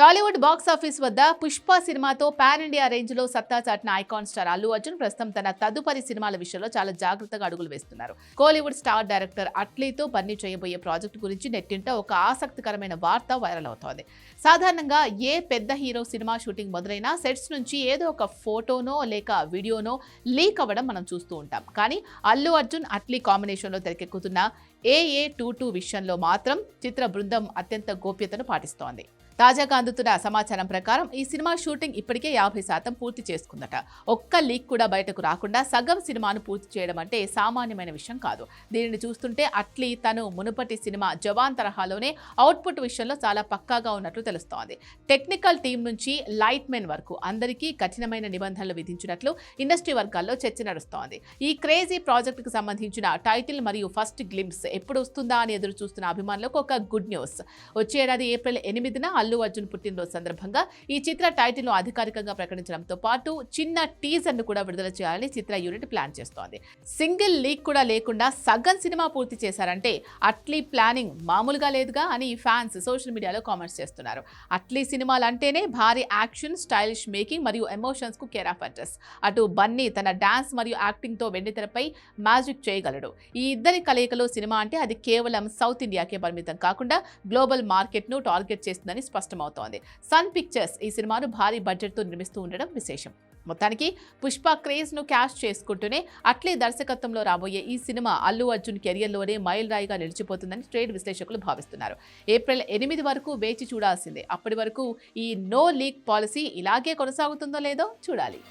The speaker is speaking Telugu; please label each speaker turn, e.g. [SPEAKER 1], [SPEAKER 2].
[SPEAKER 1] టాలీవుడ్ బాక్స్ ఆఫీస్ వద్ద పుష్ప సినిమాతో పాన్ ఇండియా రేంజ్ లో సత్తా చాటిన ఐకాన్ స్టార్ అల్లు అర్జున్ ప్రస్తుతం తన తదుపరి సినిమాల విషయంలో చాలా జాగ్రత్తగా అడుగులు వేస్తున్నారు. కోలీవుడ్ స్టార్ డైరెక్టర్ అట్లీతో బన్నీ చేయబోయే ప్రాజెక్టు గురించి నెట్టింట ఒక ఆసక్తికరమైన వార్త వైరల్ అవుతోంది. సాధారణంగా ఏ పెద్ద హీరో సినిమా షూటింగ్ మొదలైనా సెట్స్ నుంచి ఏదో ఒక ఫోటోనో లేక వీడియోనో లీక్ అవ్వడం మనం చూస్తూ ఉంటాం. కానీ అల్లు అర్జున్ అట్లీ కాంబినేషన్లో తెరకెక్కుతున్న AA22 విషయంలో మాత్రం చిత్ర బృందం అత్యంత గోప్యతను పాటిస్తోంది. తాజాగా అందుతున్న సమాచారం ప్రకారం ఈ సినిమా షూటింగ్ ఇప్పటికే 50% పూర్తి చేసుకుందట. ఒక్క లీక్ కూడా బయటకు రాకుండా సగం సినిమాను పూర్తి చేయడం అంటే సామాన్యమైన విషయం కాదు. దీనిని చూస్తుంటే అట్లీ తను మునుపటి సినిమా జవాన్ తరహాలోనే అవుట్పుట్ విషయంలో చాలా పక్కాగా ఉన్నట్లు తెలుస్తోంది. టెక్నికల్ టీం నుంచి లైట్ మెన్ వరకు అందరికీ కఠినమైన నిబంధనలు విధించినట్లు ఇండస్ట్రీ వర్గాల్లో చర్చ నడుస్తోంది. ఈ క్రేజీ ప్రాజెక్టుకు సంబంధించిన టైటిల్ మరియు ఫస్ట్ గ్లింప్స్ ఎప్పుడు వస్తుందా అని ఎదురు చూస్తున్న అభిమానులకు ఒక గుడ్ న్యూస్. వచ్చే ఏడాది ఏప్రిల్ 8న అల్లు అర్జున్ పుట్టినరోజు సందర్భంగా ఈ చిత్ర టైటిల్ ను అధికారికంగా ప్రకటించడంతో పాటు చిన్న టీజర్ ను కూడా విడుదల చేయాలని చిత్ర యూనిట్ ప్లాన్ చేస్తోంది. సింగిల్ లీక్ కూడా లేకుండా సగం సినిమా పూర్తి చేశారంటే అట్లీ ప్లానింగ్ మామూలుగా లేదుగా అని ఫ్యాన్స్ సోషల్ మీడియాలో కామెంట్స్ చేస్తున్నారు. అట్లీ సినిమాలు అంటేనే భారీ యాక్షన్, స్టైలిష్ మేకింగ్ మరియు ఎమోషన్స్ కు కేర్ ఆఫ్ అడ్రస్. అటు బన్నీ తన డాన్స్ మరియు యాక్టింగ్ తో వెండితెరపై మ్యాజిక్ చేయగలడు. ఈ ఇద్దరి కలయికలో సినిమా అంటే అది కేవలం సౌత్ ఇండియాకే పరిమితం కాకుండా గ్లోబల్ మార్కెట్ ను టార్గెట్ చేస్తుందని స్పష్టమవుతోంది. సన్ పిక్చర్స్ ఈ సినిమాను భారీ బడ్జెట్ తో నిర్మిస్తూ ఉండడం విశేషం. మొత్తానికి పుష్ప క్రేజ్ ను క్యాష్ చేసుకుంటూనే అట్లీ దర్శకత్వంలో రాబోయే ఈ సినిమా అల్లు అర్జున్ కెరియర్లోనే మైల్ రాయిగా నిలిచిపోతుందని ట్రేడ్ విశ్లేషకులు భావిస్తున్నారు. ఏప్రిల్ 8 వరకు వేచి చూడాల్సిందే. అప్పటి వరకు ఈ నో లీక్ పాలసీ ఇలాగే కొనసాగుతుందో లేదో చూడాలి.